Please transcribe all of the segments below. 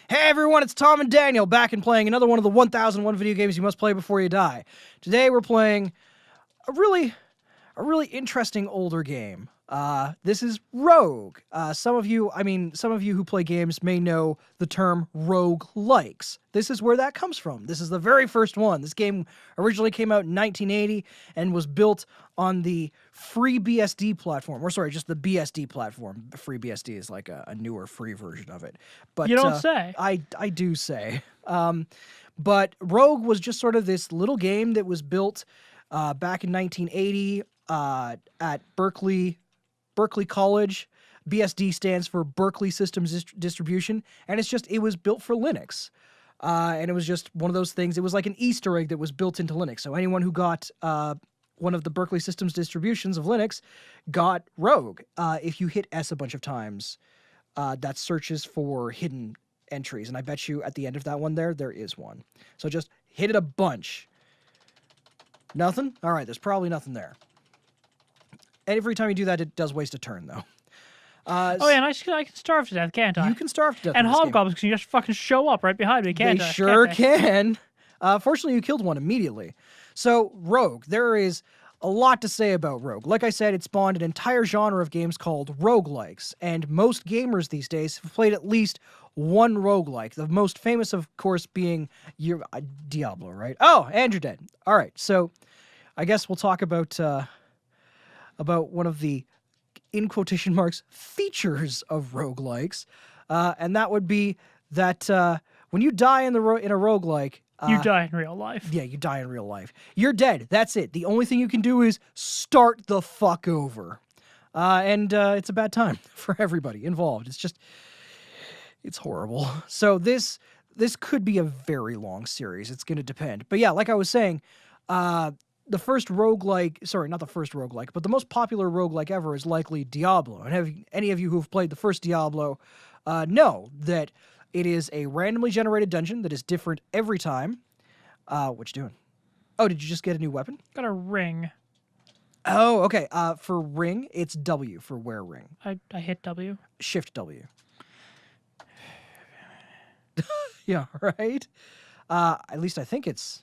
Hey everyone, it's Tom and Daniel back and playing another one of the 1001 video games you must play before you die. Today we're playing a really interesting older game. This is Rogue. Some of you who play games may know the term roguelikes. This is where that comes from. This is the very first one. This game originally came out in 1980 and was built on the FreeBSD platform. Or sorry, just the BSD platform. FreeBSD is like a newer free version of it. But you don't say. I do say. But Rogue was just sort of this little game that was built back in 1980 at Berkeley College. BSD stands for Berkeley Systems Distribution, and it was built for Linux. And it was just one of those things. It was like an Easter egg that was built into Linux. So anyone who got one of the Berkeley Systems distributions of Linux got Rogue. If you hit S a bunch of times, that searches for hidden entries. And I bet you at the end of that one there is one. So just hit it a bunch. Nothing? All right, there's probably nothing there. Every time you do that, it does waste a turn, though. Oh, yeah, and I can starve to death, can't I? You can starve to death. And hobgoblins can just fucking show up right behind me, can't They I? sure can. Fortunately, you killed one immediately. So, Rogue. There is a lot to say about Rogue. Like I said, it spawned an entire genre of games called roguelikes, and most gamers these days have played at least one roguelike. The most famous, of course, being Diablo, right? Oh, and you're dead. All right, so I guess we'll talk about one of the, in quotation marks, features of roguelikes, and that would be that when you die in a roguelike, you die in real life. Yeah, you die in real life. You're dead. That's it. The only thing you can do is start the fuck over, and it's a bad time for everybody involved. It's horrible. So this could be a very long series. It's going to depend. But yeah, like I was saying, the first roguelike, sorry, not the first roguelike, but the most popular roguelike ever is likely Diablo. And have any of you who have played the first Diablo know that it is a randomly generated dungeon that is different every time. What you doing? Oh, did you just get a new weapon? Got a ring. Oh, okay. For ring, it's W for wear ring. I hit W. Shift W. Yeah, right? At least I think it's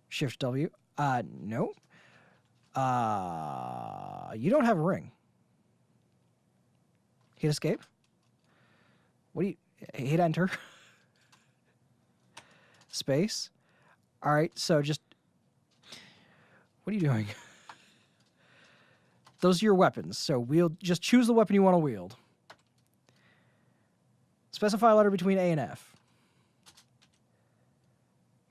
Shift W. No. You don't have a ring. Hit escape. What do you... Hit enter. Space. All right, so just... What are you doing? Those are your weapons. So just choose the weapon you want to wield. Specify a letter between A and F.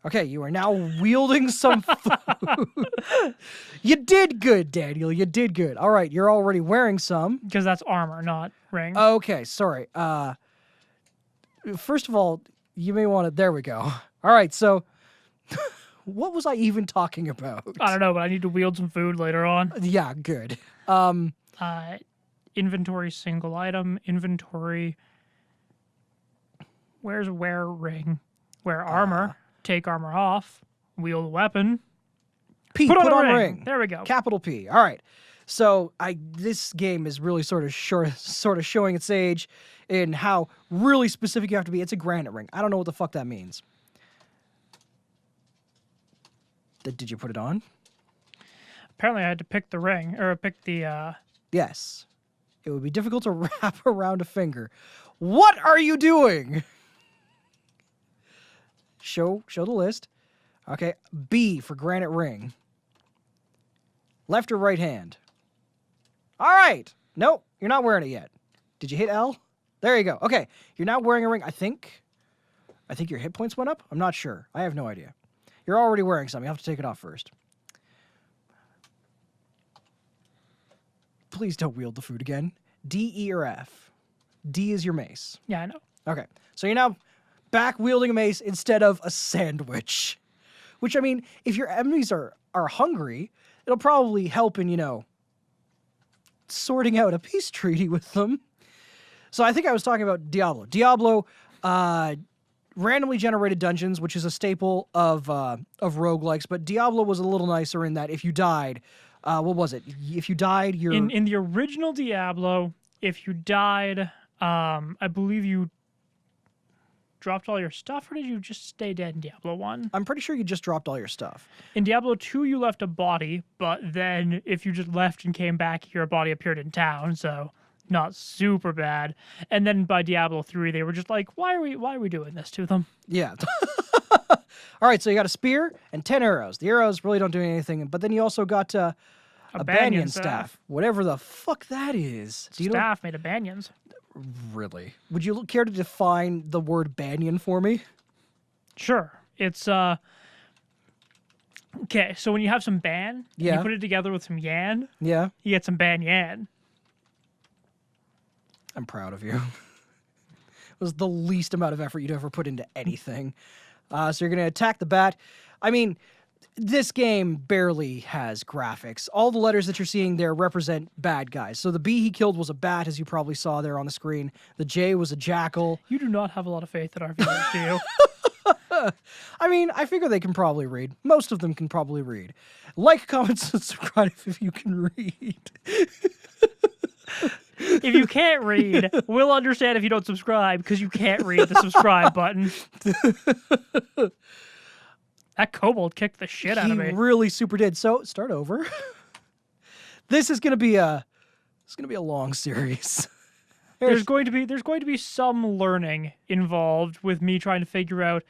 Okay, you are now wielding some food. You did good, Daniel. You did good. All right, you're already wearing some. Because that's armor, not ring. Okay, sorry. First of all, you may want to... There we go. All right, so... What was I even talking about? I don't know, but I need to wield some food later on. Yeah, good. Inventory single item. Inventory... Where's wear ring? Wear armor. Take armor off. Wield a weapon. P. Put on ring. There we go. Capital P. All right. So this game is really sort of showing its age in how really specific you have to be. It's a granite ring. I don't know what the fuck that means. Did you put it on? Apparently, I had to pick the ring or pick the. Yes. It would be difficult to wrap around a finger. What are you doing? Show the list. Okay, B for granite ring. Left or right hand? All right. Nope, you're not wearing it yet. Did you hit L? There you go. Okay, you're now wearing a ring. I think your hit points went up. I'm not sure. I have no idea. You're already wearing something. You have to take it off first. Please don't wield the food again. D, E, or F. D is your mace. Yeah, I know. Okay, so you're now back wielding a mace instead of a sandwich. Which, I mean, if your enemies are hungry, it'll probably help in, sorting out a peace treaty with them. So I think I was talking about Diablo. Diablo, randomly generated dungeons, which is a staple of roguelikes, but Diablo was a little nicer in that if you died, what was it? If you died, you're... In the original Diablo, if you died, I believe you dropped all your stuff, or did you just stay dead in Diablo 1? I'm pretty sure you just dropped all your stuff. In Diablo 2, you left a body, but then if you just left and came back, your body appeared in town, so not super bad. And then by Diablo 3, they were just like, why are we doing this to them? Yeah. All right, so you got a spear and 10 arrows. The arrows really don't do anything, but then you also got a banyan staff. Whatever the fuck that is. Do you know? Staff made of banyans. Really? Would you care to define the word banyan for me? Sure. It's, okay, so when you have some ban, Yeah. you put it together with some yan, Yeah. you get some banyan. I'm proud of you. It was the least amount of effort you'd ever put into anything. So you're going to attack the bat. I mean, this game barely has graphics. All the letters that you're seeing there represent bad guys. So the B he killed was a bat, as you probably saw there on the screen. The J was a jackal. You do not have a lot of faith in our viewers, do you? I mean, I figure they can probably read. Most of them can probably read. Like, comment, and subscribe if you can read. If you can't read, we'll understand if you don't subscribe, because you can't read the subscribe button. That kobold kicked the shit out of me. He really super did. So start over. This is gonna be a long series. There's going to be some learning involved with me trying to figure out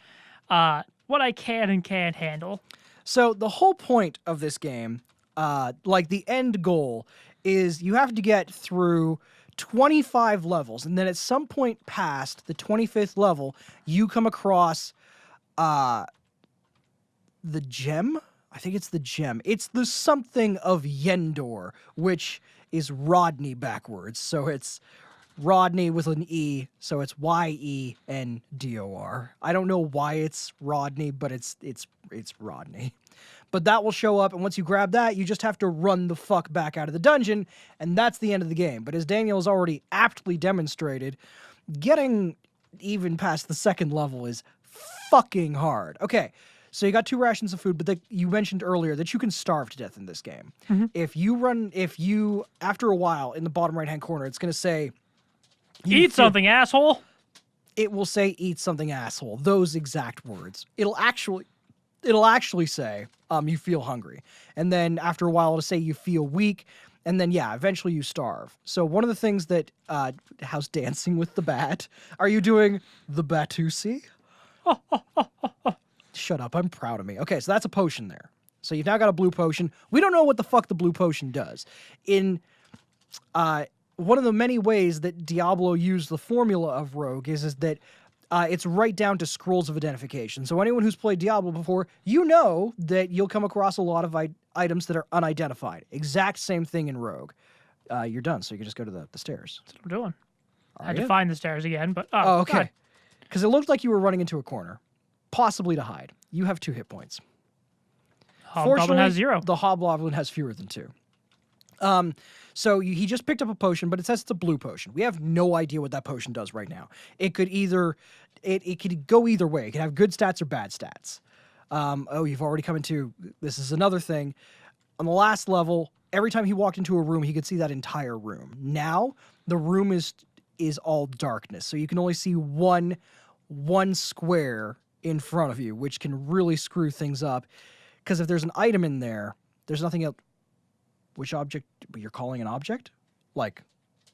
what I can and can't handle. So the whole point of this game, like the end goal, is you have to get through 25 levels, and then at some point past the 25th level, you come across the gem. I think it's the gem. It's the something of Yendor, which is Rodney backwards. So it's Rodney with an E, so it's Yendor. I don't know why it's Rodney, but it's Rodney. But that will show up, and once you grab that, you just have to run the fuck back out of the dungeon, and that's the end of the game. But as Daniel has already aptly demonstrated, getting even past the second level is fucking hard. Okay, so you got 2 rations of food, but you mentioned earlier that you can starve to death in this game. Mm-hmm. If you, after a while, in the bottom right-hand corner, it's going to say... Eat something, asshole! It will say, eat something, asshole. Those exact words. It'll actually say, you feel hungry. And then after a while, it'll say you feel weak. And then, yeah, eventually you starve. So one of the things that, how's dancing with the bat? Are you doing the Batusi? Shut up, I'm proud of me. Okay, so that's a potion there. So you've now got a blue potion. We don't know what the fuck the blue potion does. In, one of the many ways that Diablo used the formula of Rogue is that it's right down to scrolls of identification. So anyone who's played Diablo before, you know that you'll come across a lot of items that are unidentified. Exact same thing in Rogue. You're done, so you can just go to the stairs. That's what I'm doing. I had you? to find the stairs again, but... Oh, okay. God. Because it looked like you were running into a corner, possibly to hide. You have 2 hit points. Hobgoblin has 0. The Hobgoblin has fewer than 2. So he just picked up a potion, but it says it's a blue potion. We have no idea what that potion does right now. It could either, it could go either way. It could have good stats or bad stats. Oh, you've already come into, this is another thing. On the last level, every time he walked into a room, he could see that entire room. Now, the room is all darkness, so you can only see one square in front of you, which can really screw things up. Because if there's an item in there, there's nothing else. Which object? You're calling an object? Like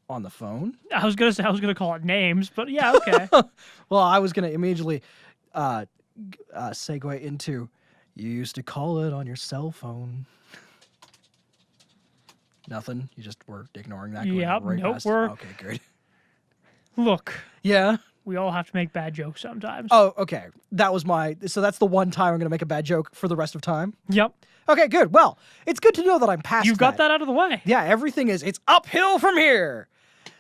on the phone? I was gonna call it names, but yeah, okay. Well, I was gonna immediately segue into, you used to call it on your cell phone. Nothing. You just were ignoring that. Yep. Right Nope. past. We're Okay. Good. Look. Yeah. We all have to make bad jokes sometimes. Oh, okay. That was so that's the one time I'm gonna make a bad joke for the rest of time. Yep. Okay, good. Well, it's good to know that I'm past You got that out of the way. Yeah, everything it's uphill from here.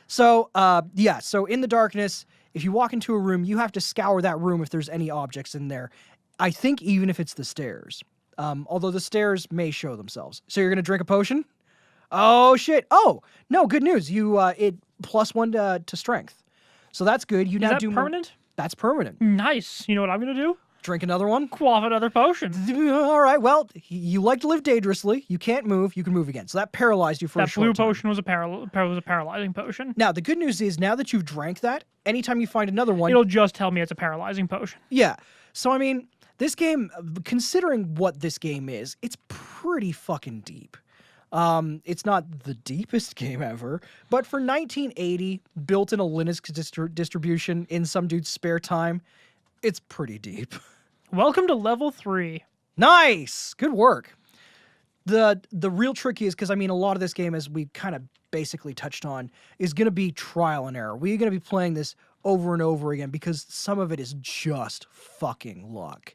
So, yeah, so in the darkness, if you walk into a room, you have to scour that room if there's any objects in there. I think even if it's the stairs. Although the stairs may show themselves. So you're going to drink a potion? Oh, shit. Oh, no, good news. You, it +1 to strength. So that's good. You Is now that do permanent? That's permanent. Nice. You know what I'm gonna do? Drink another one. Quaff another potion. All right. Well, you like to live dangerously. You can't move. You can move again. So that paralyzed you for a That short blue time. potion was a paralyzing potion. Now, the good news is now that you've drank that, anytime you find another one, It'll just tell me it's a paralyzing potion. yeah. So, I mean, this game, considering what this game is, it's pretty fucking deep. It's not the deepest game ever, but for 1980, built in a Linux distribution in some dude's spare time, it's pretty deep. Welcome to level 3. Nice! Good work. The real trick is, because I mean, a lot of this game, as we kind of basically touched on, is going to be trial and error. We're going to be playing this over and over again because some of it is just fucking luck.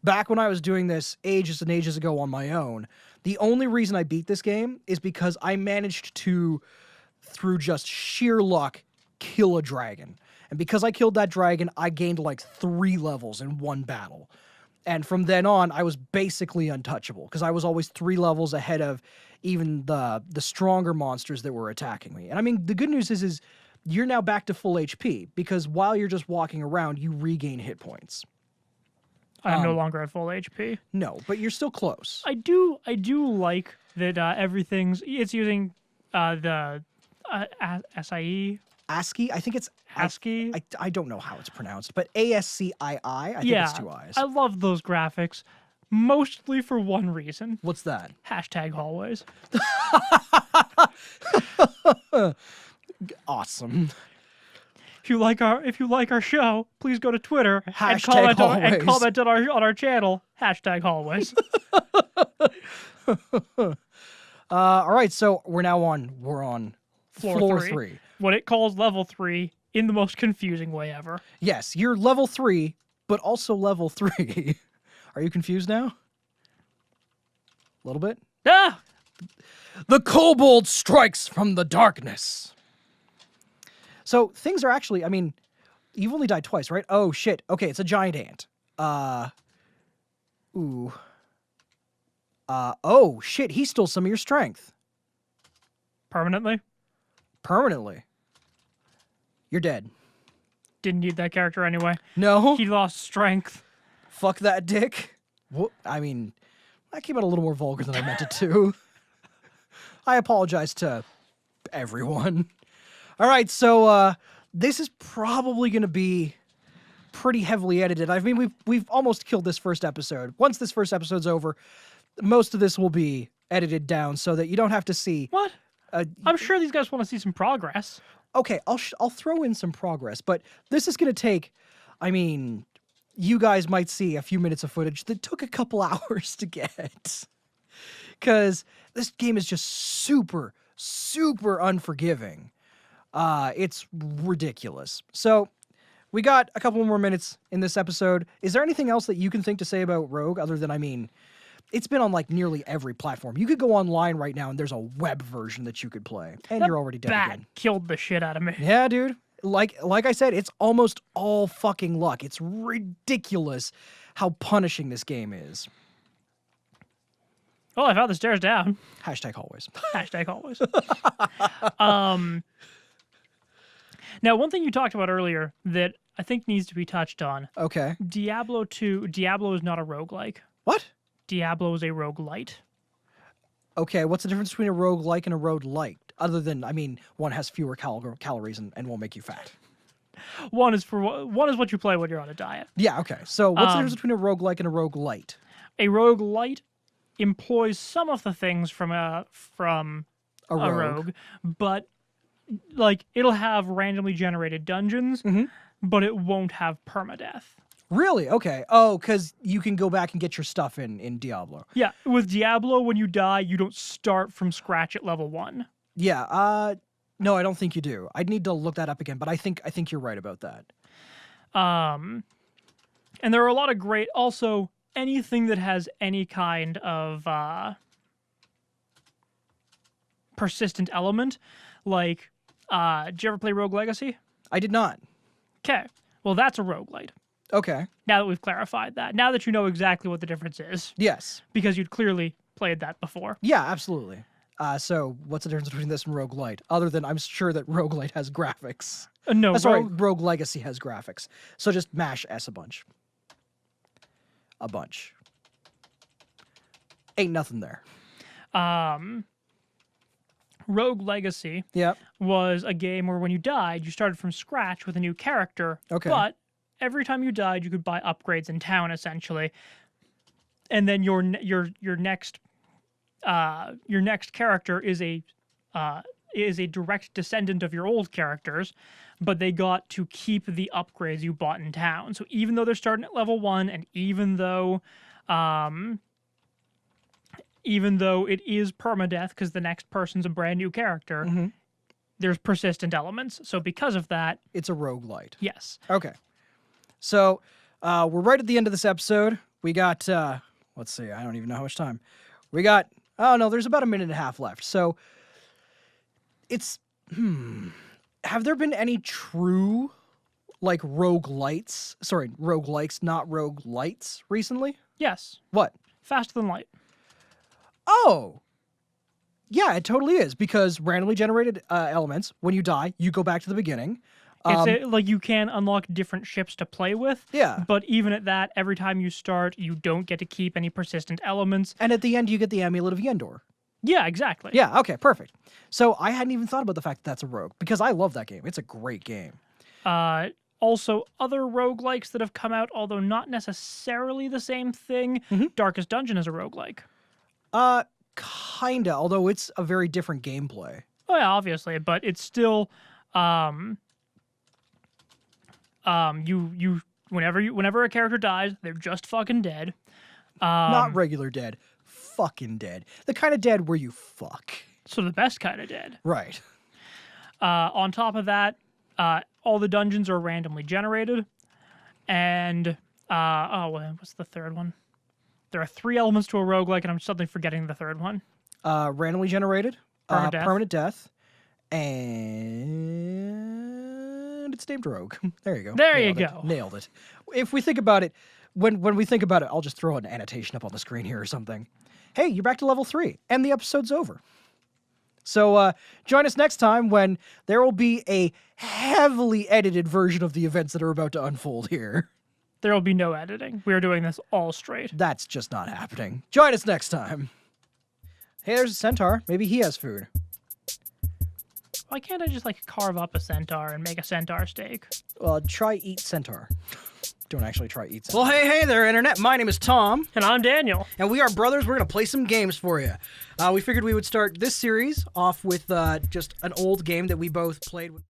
Back when I was doing this ages and ages ago on my own, the only reason I beat this game is because I managed to, through just sheer luck, kill a dragon. And because I killed that dragon, I gained like 3 levels in one battle. And from then on, I was basically untouchable because I was always 3 levels ahead of even the stronger monsters that were attacking me. And I mean, the good news is you're now back to full HP because while you're just walking around, you regain hit points. I'm no longer at full HP. No, but you're still close. I do like that it's using the SIE. ASCII? I think it's ASCII? I don't know how it's pronounced, but ASCII. I think it's 2 I's. I love those graphics, mostly for one reason. What's that? Hashtag hallways. Awesome. If you like our show, please go to Twitter and Hashtag comment on our channel. Hashtag hallways. All right, so we're on floor 3. What it calls level 3 in the most confusing way ever. Yes, you're level 3, but also level 3. Are you confused now? A little bit? Ah! The kobold strikes from the darkness. So things are actually, I mean, you've only died twice, right? Oh, shit. Okay, it's a giant ant. Ooh. Oh, shit, he stole some of your strength. Permanently? Permanently. You're dead. Didn't need that character anyway. No? He lost strength. Fuck that dick. What? I mean, that came out a little more vulgar than I meant it to. I apologize to everyone. All right, so this is probably going to be pretty heavily edited. I mean, we've almost killed this first episode. Once this first episode's over, most of this will be edited down so that you don't have to see. What? I'm sure these guys want to see some progress. Okay, I'll throw in some progress, but this is going to take, I mean, you guys might see a few minutes of footage that took a couple hours to get. Because this game is just super, super unforgiving. It's ridiculous. So, we got a couple more minutes in this episode. Is there anything else that you can think to say about Rogue other than, I mean, it's been on like nearly every platform. You could go online right now and there's a web version that you could play. And That you're already dead bat again. killed the shit out of me. Yeah, dude. Like I said, it's almost all fucking luck. It's ridiculous how punishing this game is. Oh, I found the stairs down. Hashtag hallways. Hashtag hallways. Now, one thing you talked about earlier that I think needs to be touched on. Okay. Diablo is not a roguelike. What? Diablo is a roguelite. Okay, what's the difference between a roguelike and a roguelite? Other than, I mean, one has fewer calories and won't make you fat. One is what you play when you're on a diet. Yeah, okay. So what's the difference between a roguelike and a roguelite? A roguelite employs some of the things from a rogue, but like it'll have randomly generated dungeons, but it won't have permadeath. Really? Okay. Oh, because you can go back and get your stuff in Diablo. Yeah, with Diablo, when you die, you don't start from scratch at level 1. Yeah. No, I don't think you do. I'd need to look that up again, but I think you're right about that. And there are a lot of great. Also, anything that has any kind of persistent element, like, did you ever play Rogue Legacy? I did not. Okay, well, that's a roguelite. Okay. Now that we've clarified that, now that you know exactly what the difference is, Yes. because you'd clearly played that before. Yeah, absolutely. So what's the difference between this and roguelite? Other than I'm sure that roguelite has graphics. No, Sorry, Rogue Legacy has graphics. So just mash S a bunch. a bunch. Ain't nothing there. Rogue Legacy Yep. was a game where when you died, you started from scratch with a new character. Okay. But every time you died, you could buy upgrades in town, essentially. And then your next character is a direct descendant of your old characters, but they got to keep the upgrades you bought in town. So even though they're starting at level 1, and even though it is permadeath because the next person's a brand new character, there's persistent elements. So because of that, It's a roguelite. yes. Okay. So we're right at the end of this episode. We got, let's see, I don't even know how much time. We got, oh no, there's about a minute and a half left. So it's, have there been any true, like, roguelites, not roguelites recently? Yes. What? Faster than light. Oh, yeah, it totally is, because randomly generated elements, when you die, you go back to the beginning. Like you can unlock different ships to play with. Yeah. But even at that, every time you start, you don't get to keep any persistent elements. And at the end, you get the Amulet of Yendor. Yeah, exactly. Yeah, okay, perfect. So I hadn't even thought about the fact that that's a rogue, because I love that game. It's a great game. Also, other roguelikes that have come out, although not necessarily the same thing, Darkest Dungeon is a roguelike. Kinda, although it's a very different gameplay. Oh yeah, obviously, but it's still whenever a character dies, they're just fucking dead. Not regular dead. Fucking dead. The kind of dead where you fuck. So the best kind of dead. Right. On top of that, all the dungeons are randomly generated. And what's the third one? There are 3 elements to a roguelike, and I'm suddenly forgetting the third one. Randomly generated. Permadeath. Death. And it's named Rogue. There you go. There you Nailed it. go. Nailed it. If we think about it, when we think about it, I'll just throw an annotation up on the screen here or something. Hey, you're back to level 3, and the episode's over. So join us next time when there will be a heavily edited version of the events that are about to unfold here. There will be no editing. We are doing this all straight. That's just not happening. Join us next time. Hey, there's a centaur. Maybe he has food. Why can't I just like carve up a centaur and make a centaur steak? Well, try eat centaur. Don't actually try eat centaur. Well, hey there, Internet. My name is Tom. And I'm Daniel. And we are brothers. We're going to play some games for you. We figured we would start this series off with just an old game that we both played with.